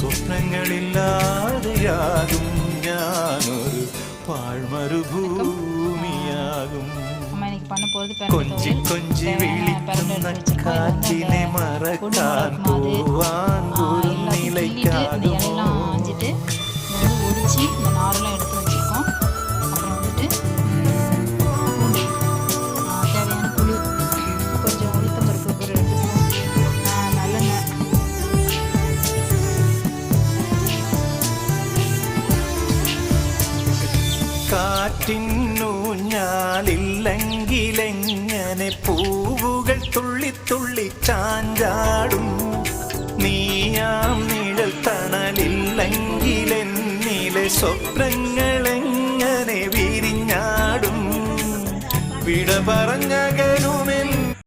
സ്വപ്നങ്ങളില്ലാതെയാകും ഞാനൊരു പാഴ്മരുഭൂമിയാകും. കൊഞ്ചി കൊഞ്ചി വിളിക്കുന്ന കാറ്റിനെ മറക്കാൻ പോവാൻ നിലയ്ക്കാകുമോ? കാറ്റിന്നൂഞ്ഞാലില്ലെങ്കിലെങ്ങനെ പൂവുകൾ തുള്ളിത്തുള്ളി ചാഞ്ചാടും? നീയാം നിഴൽ തണലില്ലെങ്കിലെന്നിലെ സ്വപ്നങ്ങളെങ്ങനെ വിരിഞ്ഞാടും? വിട പറഞ്ഞകലുമേ